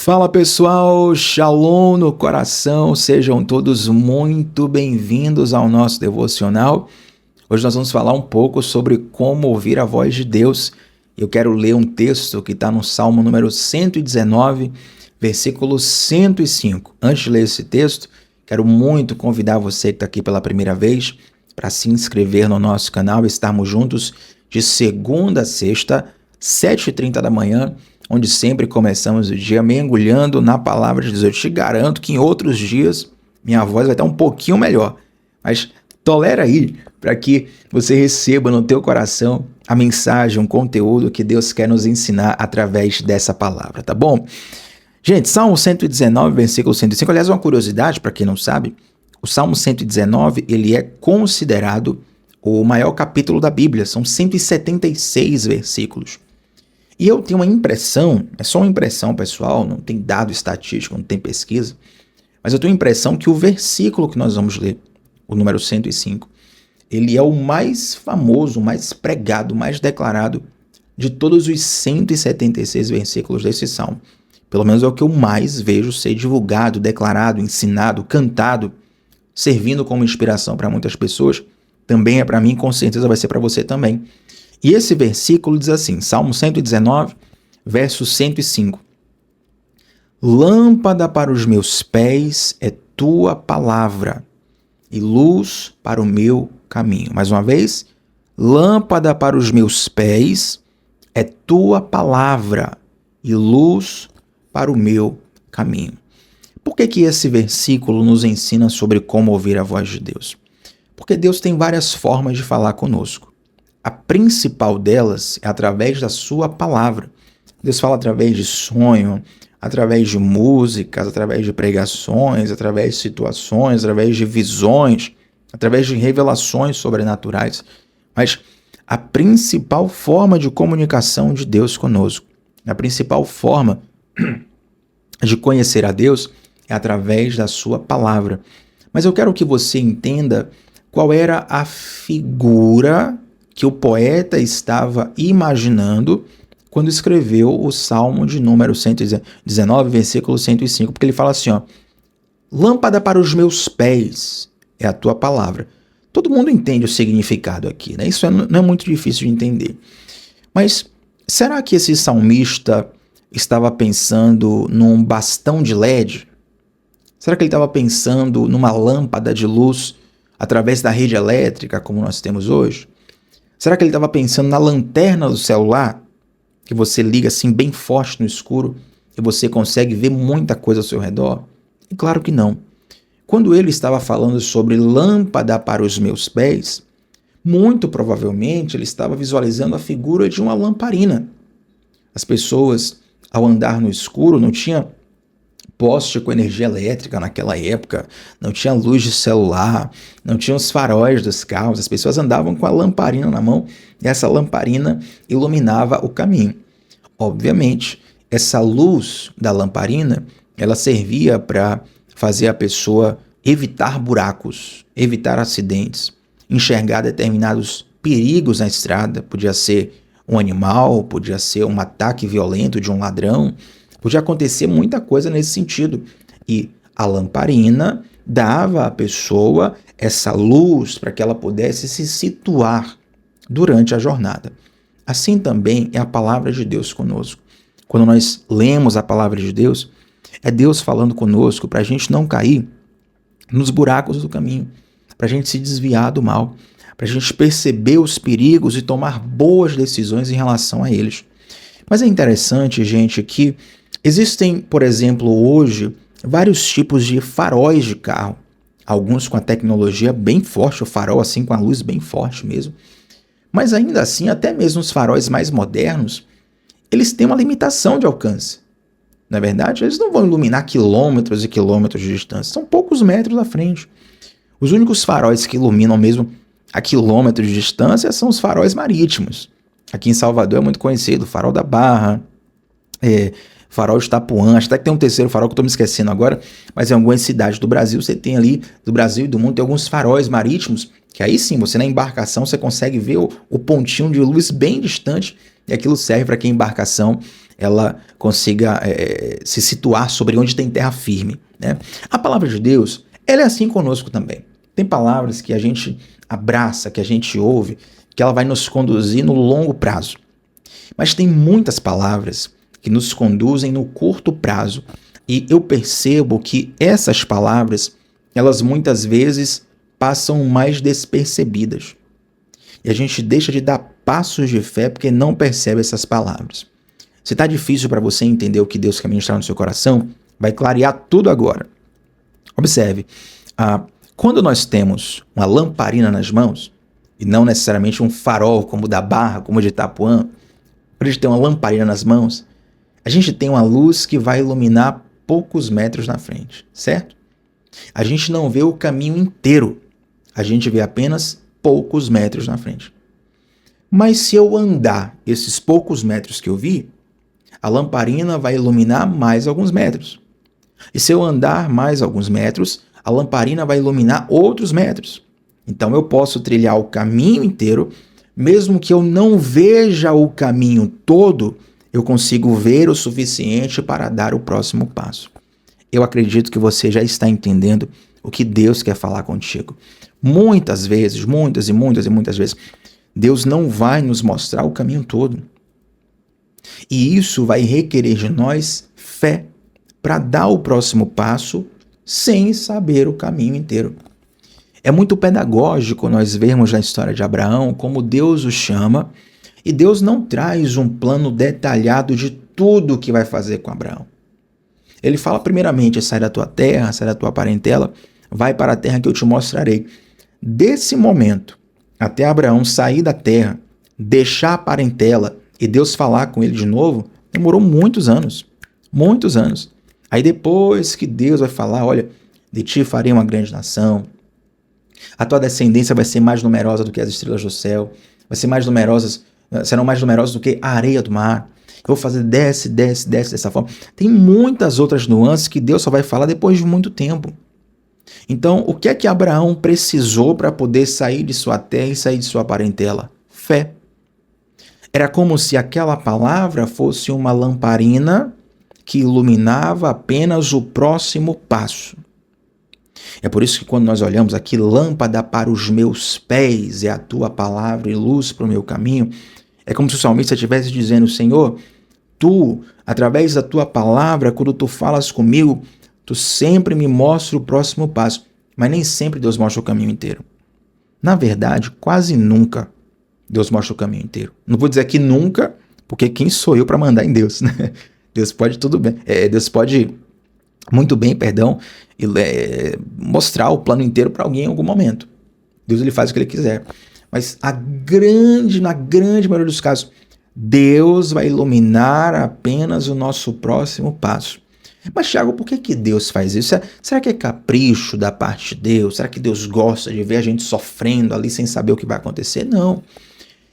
Fala pessoal, Shalom no coração, sejam todos muito bem-vindos ao nosso devocional. Hoje nós vamos falar um pouco sobre como ouvir a voz de Deus. Eu quero ler um texto que está no Salmo número 119, versículo 105. Antes de ler esse texto, quero muito convidar você que está aqui pela primeira vez para se inscrever no nosso canal e estarmos juntos de segunda a sexta, 7h30 da manhã, onde sempre começamos o dia mergulhando na palavra de Deus. Eu te garanto que em outros dias minha voz vai estar um pouquinho melhor, mas tolera aí para que você receba no teu coração a mensagem, um conteúdo que Deus quer nos ensinar através dessa palavra, tá bom? Gente, Salmo 119, versículo 105, aliás, uma curiosidade para quem não sabe, o Salmo 119, ele é considerado o maior capítulo da Bíblia, são 176 versículos. E eu tenho uma impressão, é só uma impressão pessoal, não tem dado estatístico, não tem pesquisa, mas eu tenho a impressão que o versículo que nós vamos ler, o número 105, ele é o mais famoso, mais pregado, mais declarado de todos os 176 versículos desse salmo. Pelo menos é o que eu mais vejo ser divulgado, declarado, ensinado, cantado, servindo como inspiração para muitas pessoas. Também é para mim, com certeza vai ser para você também. E esse versículo diz assim, Salmo 119, verso 105. Lâmpada para os meus pés é tua palavra e luz para o meu caminho. Mais uma vez, lâmpada para os meus pés é tua palavra e luz para o meu caminho. Por que esse versículo nos ensina sobre como ouvir a voz de Deus? Porque Deus tem várias formas de falar conosco. A principal delas é através da sua palavra. Deus fala através de sonho, através de músicas, através de pregações, através de situações, através de visões, através de revelações sobrenaturais. Mas a principal forma de comunicação de Deus conosco, a principal forma de conhecer a Deus é através da sua palavra. Mas eu quero que você entenda qual era a figura que o poeta estava imaginando quando escreveu o Salmo de número 119, versículo 105, porque ele fala assim, ó, lâmpada para os meus pés é a tua palavra. Todo mundo entende o significado aqui, né? Isso não é muito difícil de entender. Mas será que esse salmista estava pensando num bastão de LED? Será que ele estava pensando numa lâmpada de luz através da rede elétrica, como nós temos hoje? Será que ele estava pensando na lanterna do celular, que você liga assim bem forte no escuro e você consegue ver muita coisa ao seu redor? E claro que não. Quando ele estava falando sobre lâmpada para os meus pés, muito provavelmente ele estava visualizando a figura de uma lamparina. As pessoas, ao andar no escuro, não tinham poste com energia elétrica naquela época, não tinha luz de celular, não tinha os faróis dos carros, as pessoas andavam com a lamparina na mão e essa lamparina iluminava o caminho. Obviamente, essa luz da lamparina, ela servia para fazer a pessoa evitar buracos, evitar acidentes, enxergar determinados perigos na estrada, podia ser um animal, podia ser um ataque violento de um ladrão, podia acontecer muita coisa nesse sentido. E a lamparina dava à pessoa essa luz para que ela pudesse se situar durante a jornada. Assim também é a palavra de Deus conosco. Quando nós lemos a palavra de Deus, é Deus falando conosco para a gente não cair nos buracos do caminho, para a gente se desviar do mal, para a gente perceber os perigos e tomar boas decisões em relação a eles. Mas é interessante, gente, que existem, por exemplo, hoje, vários tipos de faróis de carro. Alguns com a tecnologia bem forte, o farol assim com a luz bem forte mesmo. Mas ainda assim, até mesmo os faróis mais modernos, eles têm uma limitação de alcance. Não é verdade? Eles não vão iluminar quilômetros e quilômetros de distância. São poucos metros à frente. Os únicos faróis que iluminam mesmo a quilômetros de distância são os faróis marítimos. Aqui em Salvador é muito conhecido, o farol da Barra, farol de Itapuã, acho até que tem um terceiro farol que eu estou me esquecendo agora, mas em algumas cidades do Brasil, você tem ali, do Brasil e do mundo, tem alguns faróis marítimos, que aí sim, você na embarcação, você consegue ver o pontinho de luz bem distante, e aquilo serve para que a embarcação ela consiga se situar sobre onde tem terra firme, né? A palavra de Deus, ela é assim conosco também. Tem palavras que a gente abraça, que a gente ouve, que ela vai nos conduzir no longo prazo. Mas tem muitas palavras que nos conduzem no curto prazo. E eu percebo que essas palavras, elas muitas vezes passam mais despercebidas. E a gente deixa de dar passos de fé porque não percebe essas palavras. Se está difícil para você entender o que Deus quer ministrar no seu coração, vai clarear tudo agora. Observe, quando nós temos uma lamparina nas mãos, e não necessariamente um farol como o da Barra, como o de Itapuã, quando a gente tem uma lamparina nas mãos, a gente tem uma luz que vai iluminar poucos metros na frente, certo? A gente não vê o caminho inteiro, a gente vê apenas poucos metros na frente. Mas se eu andar esses poucos metros que eu vi, a lamparina vai iluminar mais alguns metros. E se eu andar mais alguns metros, a lamparina vai iluminar outros metros. Então eu posso trilhar o caminho inteiro, mesmo que eu não veja o caminho todo, eu consigo ver o suficiente para dar o próximo passo. Eu acredito que você já está entendendo o que Deus quer falar contigo. Muitas vezes, muitas vezes, Deus não vai nos mostrar o caminho todo. E isso vai requerer de nós fé para dar o próximo passo sem saber o caminho inteiro. É muito pedagógico nós vermos na história de Abraão como Deus o chama e Deus não traz um plano detalhado de tudo o que vai fazer com Abraão. Ele fala primeiramente, sai da tua terra, sai da tua parentela, vai para a terra que eu te mostrarei. Desse momento até Abraão sair da terra, deixar a parentela e Deus falar com ele de novo, demorou muitos anos. Muitos anos. Aí depois que Deus vai falar, olha, de ti farei uma grande nação, a tua descendência vai ser mais numerosa do que as estrelas do céu, serão mais numerosas do que a areia do mar. Eu vou fazer desce dessa forma. Tem muitas outras nuances que Deus só vai falar depois de muito tempo. Então, o que é que Abraão precisou para poder sair de sua terra e sair de sua parentela? Fé. Era como se aquela palavra fosse uma lamparina que iluminava apenas o próximo passo. É por isso que quando nós olhamos aqui, lâmpada para os meus pés é a tua palavra e luz para o meu caminho, é como se o salmista estivesse dizendo, Senhor, tu, através da tua palavra, quando tu falas comigo, tu sempre me mostra o próximo passo, mas nem sempre Deus mostra o caminho inteiro. Na verdade, quase nunca Deus mostra o caminho inteiro. Não vou dizer que nunca, porque quem sou eu para mandar em Deus, né? Deus pode tudo bem. Deus pode muito bem, mostrar o plano inteiro para alguém em algum momento. Deus ele faz o que ele quiser. Mas na grande maioria dos casos, Deus vai iluminar apenas o nosso próximo passo. Mas, Thiago, por que Deus faz isso? Será que é capricho da parte de Deus? Será que Deus gosta de ver a gente sofrendo ali sem saber o que vai acontecer? Não.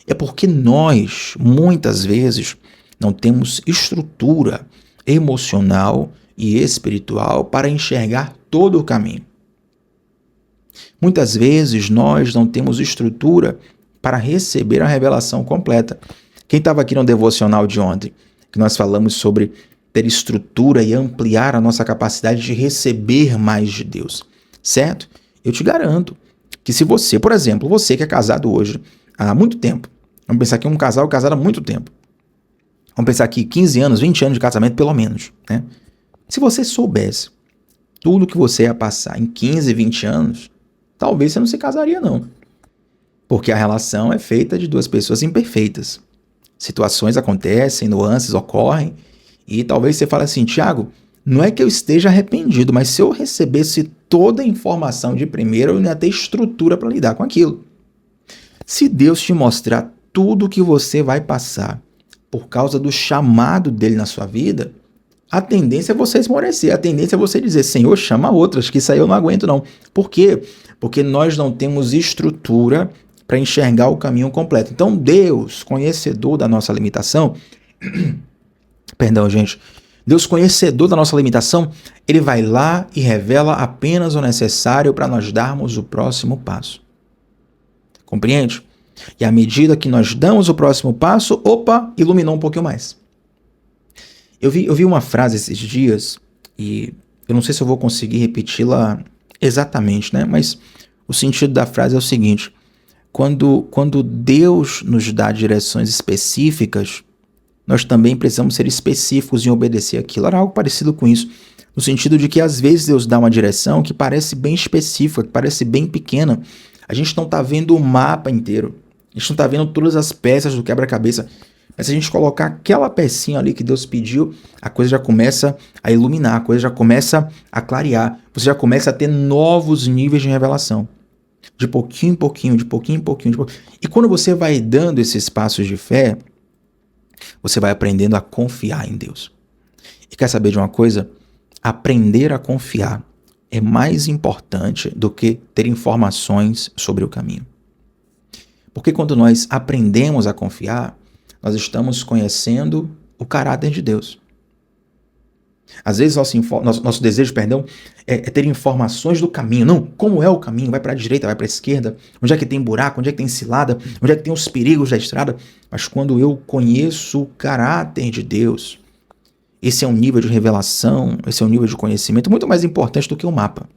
É porque nós, muitas vezes, não temos estrutura emocional e espiritual para enxergar todo o caminho. Muitas vezes nós não temos estrutura para receber a revelação completa. Quem estava aqui no devocional de ontem, que nós falamos sobre ter estrutura e ampliar a nossa capacidade de receber mais de Deus, certo? Eu te garanto que se você, por exemplo, você que é casado hoje há muito tempo, vamos pensar aqui um casal casado há muito tempo, vamos pensar aqui 15 anos, 20 anos de casamento pelo menos, né? Se você soubesse tudo que você ia passar em 15, 20 anos, talvez você não se casaria não. Porque a relação é feita de duas pessoas imperfeitas. Situações acontecem, nuances ocorrem, e talvez você fale assim, Thiago, não é que eu esteja arrependido, mas se eu recebesse toda a informação de primeira, eu não ia ter estrutura para lidar com aquilo. Se Deus te mostrar tudo o que você vai passar por causa do chamado dele na sua vida, a tendência é você esmorecer, a tendência é você dizer, Senhor, chama outras, que isso aí eu não aguento não. Por quê? Porque nós não temos estrutura para enxergar o caminho completo. Então Deus, conhecedor da nossa limitação, Deus conhecedor da nossa limitação, ele vai lá e revela apenas o necessário para nós darmos o próximo passo. Compreende? E à medida que nós damos o próximo passo, iluminou um pouquinho mais. Eu vi uma frase esses dias, e eu não sei se eu vou conseguir repeti-la exatamente, né? Mas o sentido da frase é o seguinte: quando Deus nos dá direções específicas, nós também precisamos ser específicos em obedecer aquilo. Era algo parecido com isso, no sentido de que às vezes Deus dá uma direção que parece bem específica, que parece bem pequena. A gente não está vendo o mapa inteiro, a gente não está vendo todas as peças do quebra-cabeça. Mas se a gente colocar aquela pecinha ali que Deus pediu, a coisa já começa a iluminar, a coisa já começa a clarear, você já começa a ter novos níveis de revelação. De pouquinho em pouquinho, de pouquinho em pouquinho, de pouquinho. E quando você vai dando esses passos de fé, você vai aprendendo a confiar em Deus. E quer saber de uma coisa? Aprender a confiar é mais importante do que ter informações sobre o caminho. Porque quando nós aprendemos a confiar, nós estamos conhecendo o caráter de Deus. Às vezes nosso desejo, é ter informações do caminho. Não, como é o caminho? Vai para a direita, vai para a esquerda? Onde é que tem buraco? Onde é que tem cilada? Onde é que tem os perigos da estrada? Mas quando eu conheço o caráter de Deus, esse é um nível de revelação, esse é um nível de conhecimento muito mais importante do que o mapa.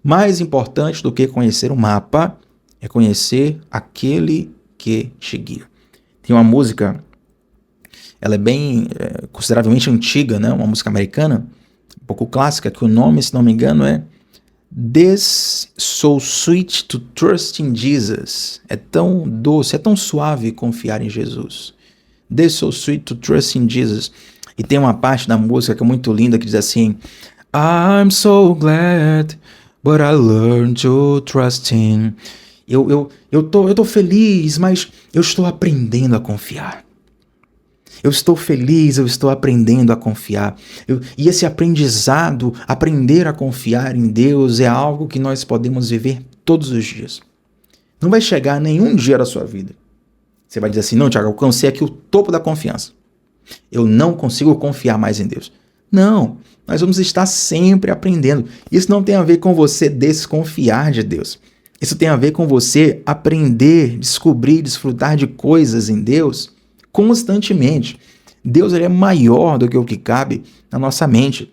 Mais importante do que conhecer o mapa é conhecer aquele que te guia. Tem uma música, ela é bem consideravelmente antiga, né? Uma música americana, um pouco clássica, que o nome, se não me engano, é This So Sweet to Trust in Jesus. É tão doce, é tão suave confiar em Jesus. This So Sweet to Trust in Jesus. E tem uma parte da música que é muito linda, que diz assim: I'm so glad, but I learned to trust in. Eu tô feliz, mas eu estou aprendendo a confiar. Eu estou feliz, eu estou aprendendo a confiar. E esse aprendizado, aprender a confiar em Deus, é algo que nós podemos viver todos os dias. Não vai chegar nenhum dia da sua vida. Você vai dizer assim: não, Tiago, eu alcancei aqui o topo da confiança. Eu não consigo confiar mais em Deus. Não, nós vamos estar sempre aprendendo. Isso não tem a ver com você desconfiar de Deus. Isso tem a ver com você aprender, descobrir, desfrutar de coisas em Deus constantemente. Deus, ele é maior do que o que cabe na nossa mente.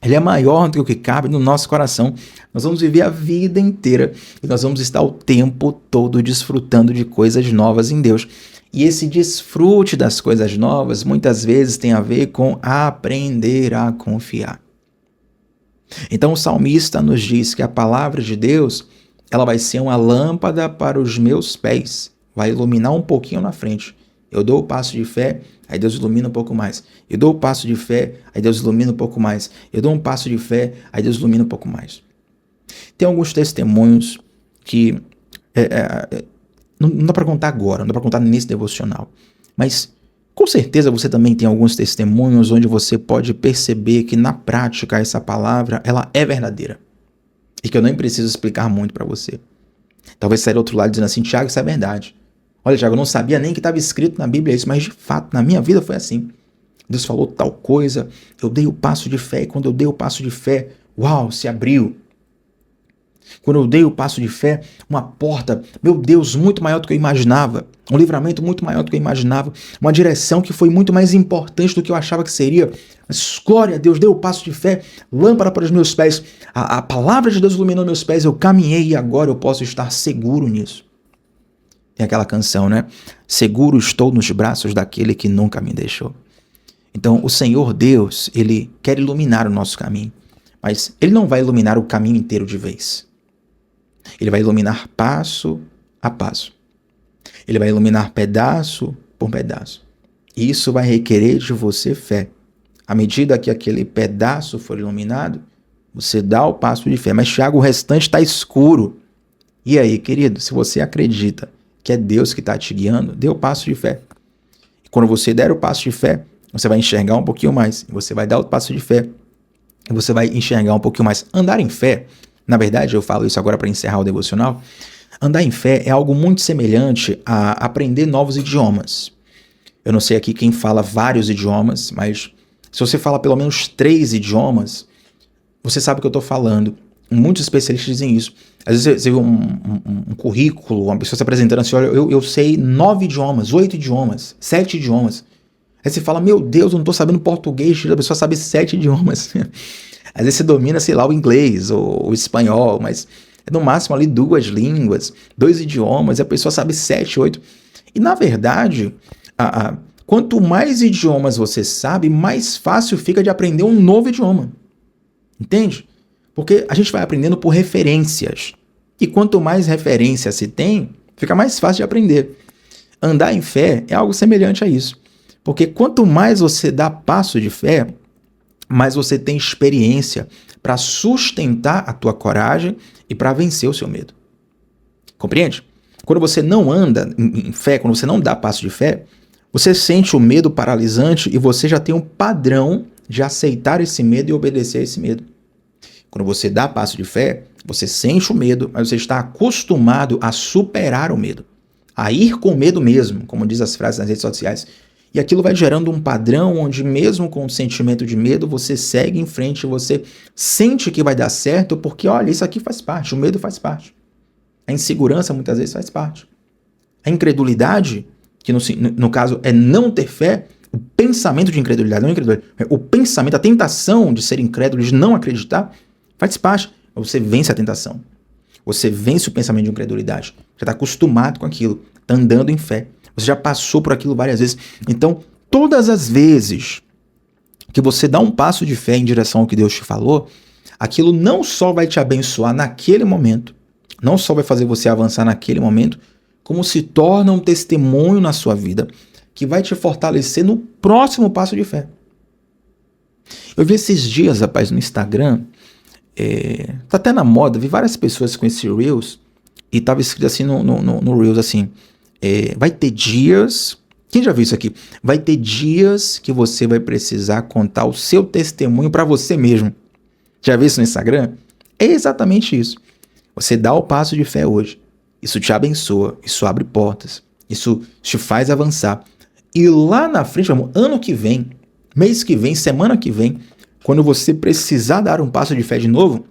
Ele é maior do que o que cabe no nosso coração. Nós vamos viver a vida inteira e nós vamos estar o tempo todo desfrutando de coisas novas em Deus. E esse desfrute das coisas novas muitas vezes tem a ver com aprender a confiar. Então o salmista nos diz que a palavra de Deus, ela vai ser uma lâmpada para os meus pés, vai iluminar um pouquinho na frente. Eu dou o passo de fé, aí Deus ilumina um pouco mais. Eu dou o passo de fé, aí Deus ilumina um pouco mais. Eu dou um passo de fé, aí Deus ilumina um pouco mais. Tem alguns testemunhos que não dá para contar agora, não dá para contar nesse devocional. Mas com certeza você também tem alguns testemunhos onde você pode perceber que na prática essa palavra, ela é verdadeira. E que eu nem preciso explicar muito para você. Talvez sair do outro lado dizendo assim: Tiago, isso é verdade. Olha, Tiago, eu não sabia nem que estava escrito na Bíblia isso, mas de fato, na minha vida foi assim. Deus falou tal coisa, eu dei o passo de fé, e quando eu dei o passo de fé, uau, se abriu. Quando eu dei o passo de fé, uma porta, meu Deus, muito maior do que eu imaginava, um livramento muito maior do que eu imaginava, uma direção que foi muito mais importante do que eu achava que seria. Mas glória a Deus, dei o passo de fé, lâmpada para os meus pés, a palavra de Deus iluminou meus pés, eu caminhei e agora eu posso estar seguro nisso. Tem aquela canção, né? Seguro estou nos braços daquele que nunca me deixou. Então, o Senhor Deus, ele quer iluminar o nosso caminho, mas ele não vai iluminar o caminho inteiro de vez. Ele vai iluminar passo a passo. Ele vai iluminar pedaço por pedaço. E isso vai requerer de você fé. À medida que aquele pedaço for iluminado, você dá o passo de fé. Mas, Tiago, o restante está escuro. E aí, querido, se você acredita que é Deus que está te guiando, dê o passo de fé. E quando você der o passo de fé, você vai enxergar um pouquinho mais. E você vai dar o passo de fé. E você vai enxergar um pouquinho mais. Andar em fé, na verdade, eu falo isso agora para encerrar o devocional, andar em fé é algo muito semelhante a aprender novos idiomas. Eu não sei aqui quem fala vários idiomas, mas se você fala pelo menos 3 idiomas, você sabe o que eu estou falando. Muitos especialistas dizem isso. Às vezes você vê um currículo, uma pessoa se apresentando assim: olha, eu sei 9 idiomas, 8 idiomas, 7 idiomas. Aí você fala, meu Deus, eu não tô sabendo português, a pessoa sabe 7 idiomas. Às vezes você domina, sei lá, o inglês ou o espanhol, mas é no máximo ali 2 línguas, 2 idiomas, e a pessoa sabe 7, 8. E na verdade, quanto mais idiomas você sabe, mais fácil fica de aprender um novo idioma. Entende? Porque a gente vai aprendendo por referências. E quanto mais referências se tem, fica mais fácil de aprender. Andar em fé é algo semelhante a isso. Porque quanto mais você dá passo de fé, mais você tem experiência para sustentar a tua coragem e para vencer o seu medo. Compreende? Quando você não anda em fé, quando você não dá passo de fé, você sente o medo paralisante e você já tem um padrão de aceitar esse medo e obedecer a esse medo. Quando você dá passo de fé, você sente o medo, mas você está acostumado a superar o medo, a ir com medo mesmo, como diz as frases nas redes sociais. E aquilo vai gerando um padrão onde mesmo com o sentimento de medo, você segue em frente, você sente que vai dar certo, porque olha, isso aqui faz parte, o medo faz parte. A insegurança muitas vezes faz parte. A incredulidade, que no caso é não ter fé, o pensamento de incredulidade, não incredulidade, o pensamento, a tentação de ser incrédulo, de não acreditar, faz parte. Você vence a tentação. Você vence o pensamento de incredulidade. Já está acostumado com aquilo, está andando em fé. Você já passou por aquilo várias vezes. Então, todas as vezes que você dá um passo de fé em direção ao que Deus te falou, aquilo não só vai te abençoar naquele momento, não só vai fazer você avançar naquele momento, como se torna um testemunho na sua vida que vai te fortalecer no próximo passo de fé. Eu vi esses dias, rapaz, no Instagram, tá até na moda, vi várias pessoas com esse Reels, e tava escrito assim no Reels, assim, vai ter dias, quem já viu isso aqui? Vai ter dias que você vai precisar contar o seu testemunho para você mesmo. Já viu isso no Instagram? É exatamente isso. Você dá o passo de fé hoje. Isso te abençoa, isso abre portas, isso te faz avançar. E lá na frente, ano que vem, mês que vem, semana que vem, quando você precisar dar um passo de fé de novo,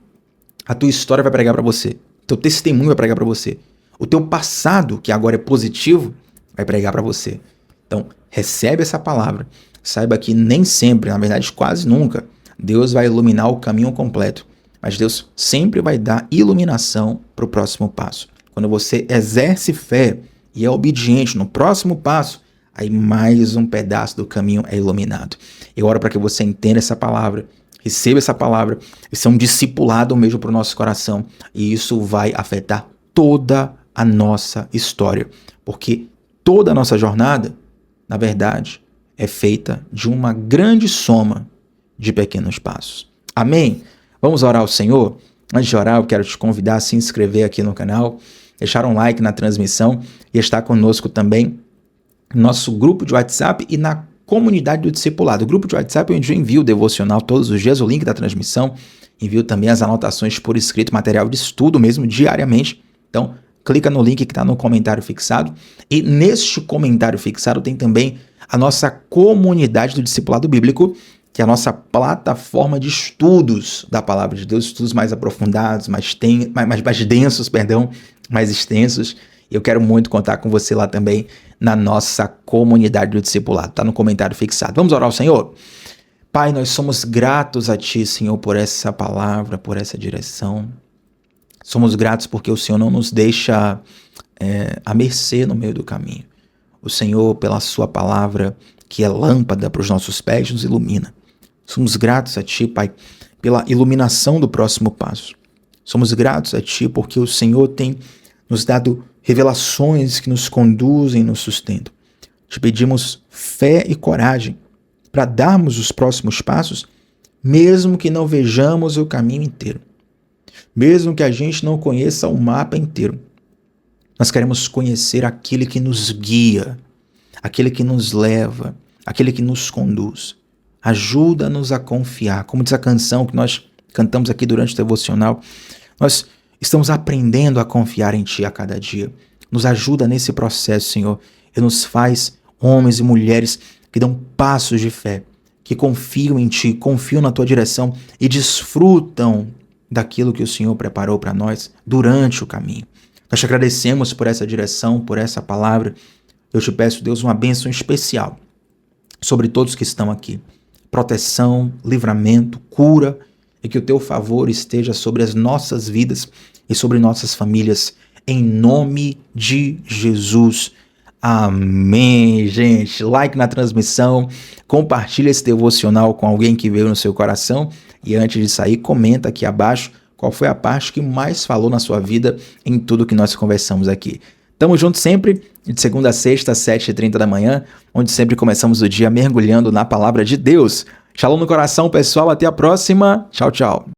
a tua história vai pregar para você. Teu testemunho vai pregar para você. O teu passado, que agora é positivo, vai pregar para você. Então, recebe essa palavra. Saiba que nem sempre, na verdade quase nunca, Deus vai iluminar o caminho completo. Mas Deus sempre vai dar iluminação para o próximo passo. Quando você exerce fé e é obediente no próximo passo, aí mais um pedaço do caminho é iluminado. Eu oro para que você entenda essa palavra, receba essa palavra, isso é um discipulado mesmo para o nosso coração. E isso vai afetar toda a nossa história. Porque toda a nossa jornada, na verdade, é feita de uma grande soma de pequenos passos. Amém? Vamos orar ao Senhor? Antes de orar, eu quero te convidar a se inscrever aqui no canal, deixar um like na transmissão e estar conosco também no nosso grupo de WhatsApp e na comunidade do discipulado. O grupo de WhatsApp eu envio o devocional todos os dias, o link da transmissão, envio também as anotações por escrito, material de estudo mesmo diariamente. Então, clica no link que está no comentário fixado. E neste comentário fixado tem também a nossa comunidade do discipulado bíblico, que é a nossa plataforma de estudos da Palavra de Deus, estudos mais aprofundados, mais densos, mais extensos. Eu quero muito contar com você lá também na nossa comunidade do discipulado. Está no comentário fixado. Vamos orar ao Senhor? Pai, nós somos gratos a Ti, Senhor, por essa palavra, por essa direção. Somos gratos porque o Senhor não nos deixa à mercê no meio do caminho. O Senhor, pela Sua palavra, que é lâmpada para os nossos pés, nos ilumina. Somos gratos a Ti, Pai, pela iluminação do próximo passo. Somos gratos a Ti porque o Senhor tem nos dado revelações que nos conduzem e nos sustentam. Te pedimos fé e coragem para darmos os próximos passos, mesmo que não vejamos o caminho inteiro. Mesmo que a gente não conheça o mapa inteiro. Nós queremos conhecer aquele que nos guia, aquele que nos leva, aquele que nos conduz. Ajuda-nos a confiar. Como diz a canção que nós cantamos aqui durante o devocional, nós estamos aprendendo a confiar em Ti a cada dia. Nos ajuda nesse processo, Senhor, e nos faz homens e mulheres que dão passos de fé, que confiam em Ti, confiam na Tua direção e desfrutam daquilo que o Senhor preparou para nós durante o caminho. Nós te agradecemos por essa direção, por essa palavra. Eu te peço, Deus, uma bênção especial sobre todos que estão aqui. Proteção, livramento, cura, e que o teu favor esteja sobre as nossas vidas e sobre nossas famílias, em nome de Jesus. Amém, gente. Like na transmissão, compartilha esse devocional com alguém que veio no seu coração e antes de sair, comenta aqui abaixo qual foi a parte que mais falou na sua vida em tudo que nós conversamos aqui. Tamo junto sempre, de segunda a sexta, às 7h30 da manhã, onde sempre começamos o dia mergulhando na palavra de Deus. Shalom no coração, pessoal. Até a próxima. Tchau, tchau.